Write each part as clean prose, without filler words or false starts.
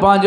5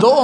2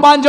5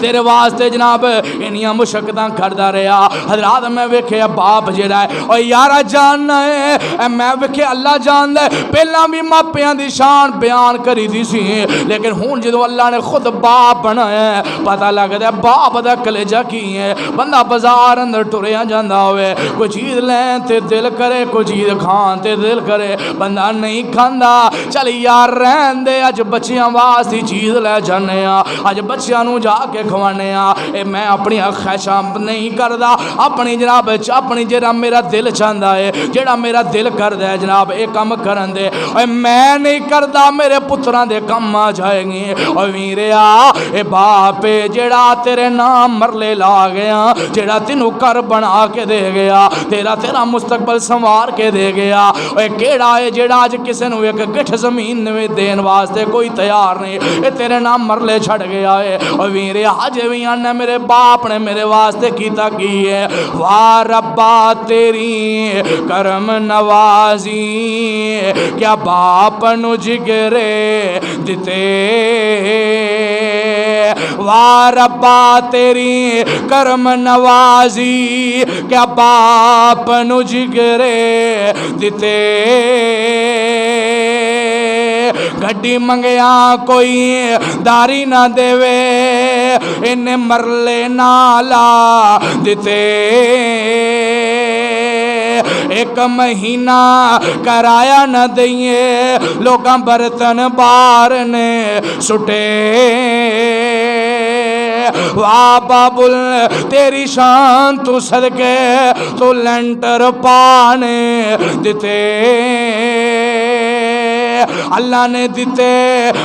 تیرے واسطے جناب انیاں مشقتاں کردا رہیا حضرات میں ویکھیا باپ جڑا ہے او یارا جاننا ہے میں ویکھیا اللہ جاندا ہے پہلا بھی ماپیاں دی شان بیان کری دی سی لیکن ہن جدوں اللہ نے خود باپ بنایا پتہ لگدا ہے باپ دا کلیجہ کی ہے بندہ بازار اندر ٹریا جاندا ہوئے کوئی چیز لین تے دل کرے کوئی چیز کھان تے دل کرے بندہ نہیں کھاندا چل یار رہن دے اج بچیاں واسطے چیز لے جانے اج بچیاں نو جا کے کھوانے اے میں اپنی خواہشاں نہیں کردا اپنی جناب اپنی جڑا میرا دل چاہندا ہے جڑا میرا دل کردا ہے جناب اے کم کرن دے اے میں نہیں کردا میرے پتراں دے کم آ جائے گی او ویریا اے باپ جڑا تیرے نام مرلے لا گیا جڑا تینوں گھر بنا کے دے گیا تیرا مستقبل سنوار کے دے گیا اے کیڑا ہے جڑا اج کسے نو ایک گٹھ زمین دین واسطے کوئی تیار نہیں اے تیرے نام مرلے چھڑ گیا ہے او ویرے اج وی آنے میرے باپ نے میرے واسطے کیتا کی ہے واہ ربا تیری کرم نوازی کیا باپ نو جگرے دتے واہ ربا تیری کرم نوازی کیا باپ نو جگرے دتے گھڑی منگیا کوئی داری نہ دے انہیں مرلے نالا دیتے ایک مہینہ کرایا نہ دئیے لوگاں برتن بارنے سٹے واہ بابل تیری شان تو صدقے تو لنٹر پانے دیتے اللہ نے دیتے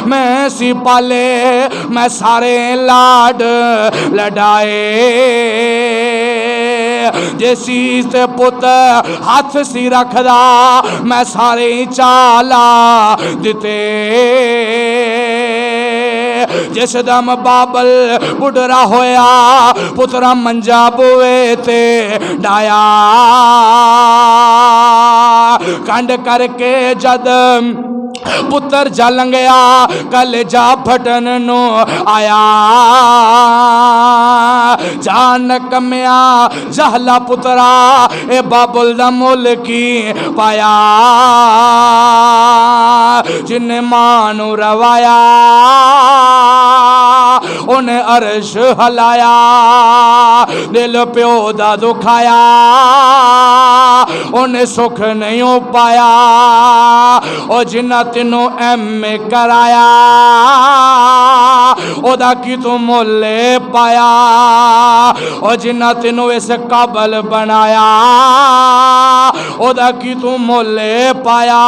میں سی پالے میں سارے لاڈ لڈائے جیسی تے پت ہاتھ سی رکھ دا میں سارے چالا دیتے جس دم بابل بڑھرا ہویا پترا منجا بوے تے ڈایا کنڈ کر کے جد پتر جلنگیا کل جا پھٹن نو آیا جان کمیا جہلا پترا اے بابل دا ملکی پایا جن مانو روایا انہیں عرش ہلایا دل پیو دا دکھایا انہیں سکھ نہیں ہو پایا او جنہ تینوں ایم کرایا او دا کی تو مولے پایا او جنہ تینوں اس قابل بنایا او دا کی تو مولے پایا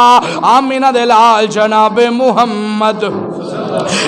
آمینہ دلال جناب محمد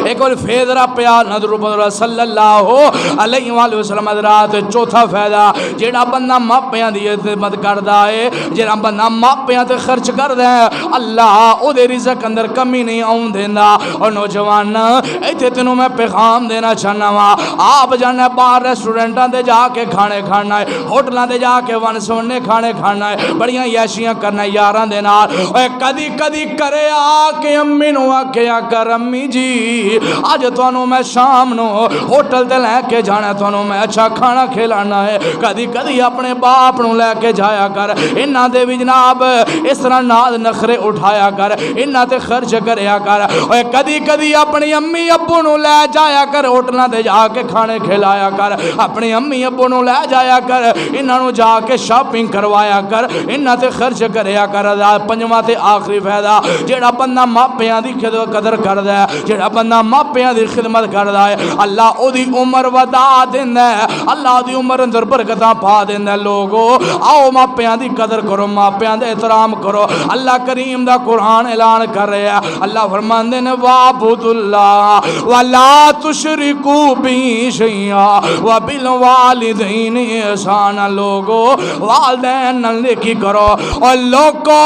ایک اور فیضرہ پیار نظر بدر صلی اللہ علیہ وآلہ وسلم حضرات چوتھا فیضہ جیڑا بندہ ماپیاں دی خدمت کردا ہے جیڑا بندہ ماپیاں تے خرچ کردا ہے اللہ او دے رزق اندر کمی نہیں آؤں دیندا اور نوجوان ایتھے تینوں میں پیغام دینا چاہنا وا آپ جانا باہر ریسٹورنٹاں دے جا کے کھانے کھانا ہے ہوٹلاں دے جا کے ون سونے کھانے کھانا ہے بڑیاں یاشیاں کرنا ہے یاراں دے نال اوے کدی کدی کرے آ کے امی نو آکھیا کر امی جی آج تانوں میں شام نو ہوٹل تے لے کے جانا تانوں میں اچھا کھانا کھلانا ہے کدی کدی اپنے باپ نو لے کے جایا کر انہاں دے بھی جناب اس طرح ناز نخرے اٹھایا کر انہاں تے خرچ کریا کر اوے کدی کدی اپنی امی ابو نو لے جایا کر ہوٹلاں تے جا کے کھانے کھلایا کر اپنی امی ابو نو لے جایا کر انہاں نو جا کے شاپنگ کروایا کر انہاں تے خرچ کریا کر پنجواں تے آخری فائدہ جیڑا بندہ ماپیاں دی قدر کردا ہے جیڑا بندہ ماپیاں دی خدمت کردا ہے اللہ او دی عمر ودا دیندا ہے اللہ دی عمر اندر برکتاں پا دیندا ہے لوگو آؤ ماپیاں دی قدر کرو ماپیاں دے احترام کرو اللہ کریم دا قرآن اعلان کر رہا ہے اللہ فرماندے نے وَعْبُدُ اللَّهَ وَلَا تُشْرِكُوا بِهِ شَيْئًا وَبِالْوَالِدَيْنِ احسانا لوگو والدین نال نیکی کرو اور لوگو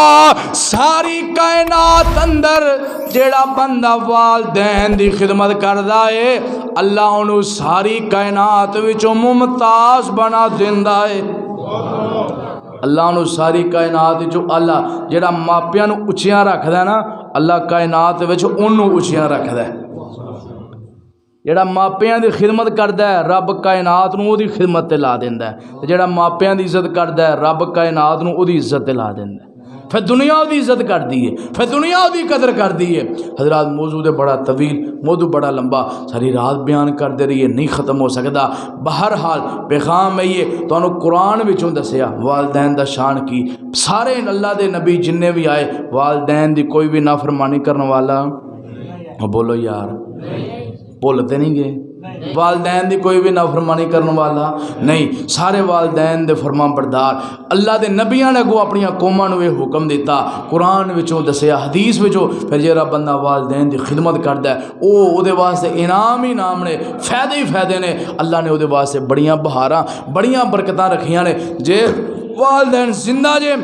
ساری کائنات اندر جیڑا بندہ والدین دی خدمت کردا ہے اللہ انہوں ساری کائنات وچوں ممتاز بنا دیندا ہے اللہ انہوں ساری کائنات جو اللہ جیڑا ماپیاں نو اچھیاں رکھدا ہے نا اللہ کائنات وچ انہوں اچھیاں رکھدا ہے جڑا ماپیاں دی خدمت کردا ہے رب کائنات نو اودی خدمت تے لا دیندا ہے، تے جڑا ماپیاں دی عزت کردا ہے رب کائنات نو اودی عزت تے لا دیندا ہے، پھر دنیا دی عزت کردی ہے، پھر دنیا دی قدر کردی ہے۔ حضرات موضوع دے بڑا طویل، موضوع بڑا لمبا، ساری رات بیان کردے رہیے، نہیں ختم ہو سکدا۔ بہرحال پیغام ہے یہ تانوں قرآن وچوں دسیا والدین دا شان کی۔ سارے اللہ دے نبی جننے بھی آئے والدین دی کوئی بھی نافرمانی کرنے والا، بولو یار بولتے نہیں گے، والدین دی کوئی بھی نافرمانی کرنے والا نہیں، سارے والدین دے فرما بردار۔ اللہ دے نبیاں نے اگوں اپنی قوماں نو یہ حکم دیتا، قرآن وچوں دسیا، حدیث وچوں، پھر جڑا بندہ والدین دی خدمت کردا ہے او دے واسطے انعام ہی انعام نے، فائدے ہی فائدے نے۔ اللہ نے او دے واسطے بڑیاں بہاراں بڑیاں برکتاں رکھیاں نے۔ جے والدین زندہ جے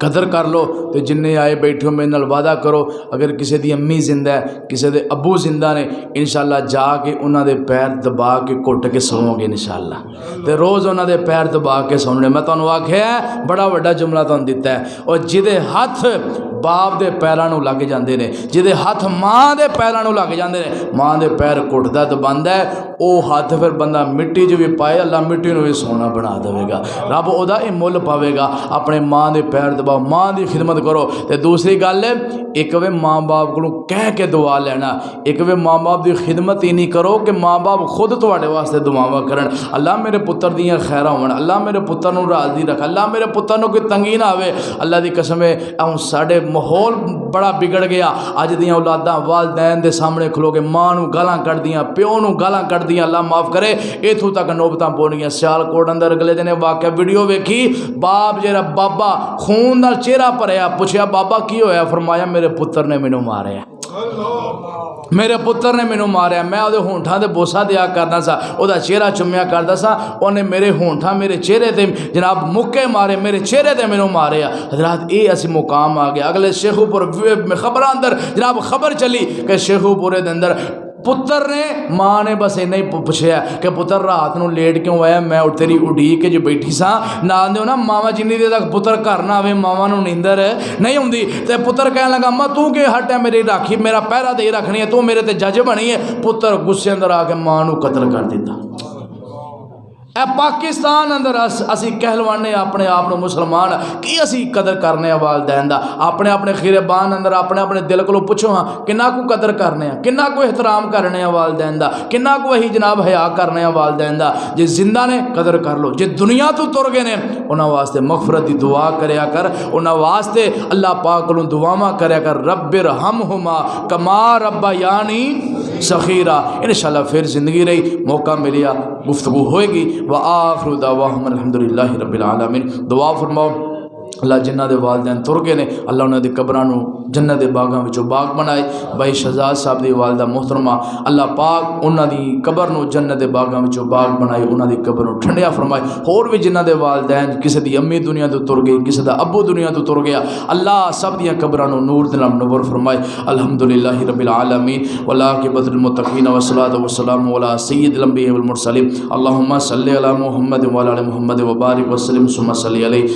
قدر کر لو، تو جننے آئے بیٹھو میرے نال وعدہ کرو، اگر کسی دی امی زندہ ہے، کسی دے ابو زندہ نے، انشاءاللہ جا کے انہاں دے پیر دبا کے کٹ کے سوؤ گے انشاءاللہ، تے روز انہاں دے پیر دبا کے سونے۔ میں تانوں آکھیا ہے بڑا وڈا جملہ تانوں دیتا ہے، اور جدے ہاتھ باپ دے پیراں نو لگ جاندے نے، جدے ہاتھ ماں دے پیراں نو لگ جاندے نے، ماں دے پیر کٹدا دباندا ہے، او ہاتھ پھر بندہ مٹی جو بھی پائے اللہ مٹی نو بھی سونا بنا دے گا، رب او دا مل پاوے گا۔ اپنے ماں دے پیر دباؤ، ماں دی خدمت کرو۔ تے دوسری گل ہے ایک وے ماں باپ کو کہہ کے دعا لینا، ایک وے ماں باپ دی خدمت ہی نہیں کرو کہ ماں باپ خود تواڈے واسطے دعاواں کرن، اللہ میرے پتر دیاں خیراں ہون، اللہ میرے پتر نو راضی رکھ، اللہ میرے پتر نو کوئی تنگی نہ آوے۔ اللہ دی قسم ہے ساڈے ماحول بڑا بگڑ گیا، اج دیاں اولاداں والدین دے سامنے کھلو کے ماں نو گالاں کڈ دیاں، پیو نو گالاں کڈ دیاں، اللہ معاف کرے ایتھوں تک نوبتاں پونیاں۔ سیالکوٹ اندر اگلے دن واقعہ ویڈیو ویکھی، باپ جڑا بابا خون نال چہرہ بھریا، پوچھیا بابا کی ہویا؟ فرمایا میرے پتر نے مینوں ماریا، میرے پتر نے مینوں ماریا، میں وہ ہونٹاں دے بوسا دیا کرنا سا، وہ چہرہ چومیا کرتا سا، انہیں میرے ہونٹاں میرے چہرے تے جناب مکے مارے، میرے چہرے تے مینوں ماریا۔ حضرات یہ اسی مقام آ گیا۔ اگلے شیخو پور خبر اندر جناب خبر چلی کہ شیخو پورے دے اندر پتر نے ماں نے بس اینا ہی پوچھیا کہ پتر رات نو لیٹ کیوں آیا؟ میں تیری اڈی کے جو بیٹھی سا نال دیو نا ماما جنی دیر تک پتر گھر نہ آوے ماما نو نیندر نہیں ہوندی، تے پتر کہنے لگا اما تو کہ ہر ٹائم میری راکھی میرا پہرا دے رکھنی ہے، تو میرے تے جج بنی ہے۔ پتر غصے اندر آ کے ماں نو قتل کر دیتا۔ اے پاکستان اندر اسی کہلوانے اپنے آپ نو مسلمان کی اسی قدر کرنے والدین دا؟ اپنے اپنے خیربان اندر اپنے اپنے دل کو پوچھو ہاں کنا کو قدر کرنے ہیں، کنا کو احترام کرنے والدین دا، کنا کو وہی جناب حیا کرنے والدین دا۔ جے زندہ نے قدر کر لو، جے دنیا تو تر گئے نے انہاں واسطے مغفرت دی دعا کریا کر، انہاں واسطے اللہ پاک کولوں دعاواں کریا کر، رب ارحمہما کما ربیانی صغیرا۔ انشاءاللہ پھر زندگی رہی، موقع ملیا گفتگو ہوئے گی۔ وآخر دعواہم الحمدللہ رب العالمین۔ دعا فرماؤ اللہ جنہ دے والدین تر گئے نے، اللہ انہاں دی قبراں نو جنت دے باغاں وچوں باغ بنائے۔ بھائی شہزاد صاحب دی والدہ محترمہ اللہ پاک انہاں دی قبر نو جنت دے باغاں وچوں باغ بنائے، انہاں دی قبر نو ٹھنڈیا فرمائے۔ اور بھی جنہ دے والدین کسی دی امی دنیا تو تر گئی، کسی دا ابو دنیا تو تر گیا، اللہ سب دیاں قبراں نو نور دے نال منور فرمائے۔ الحمدللہ رب العالمین والعاقبۃ للمتقین والصلاۃ والسلام علی سید الانبیاء والمرسلین۔ اللہم صلی علی محمد وعلی آل محمد وبارک وسلم ثم صلی علیہ۔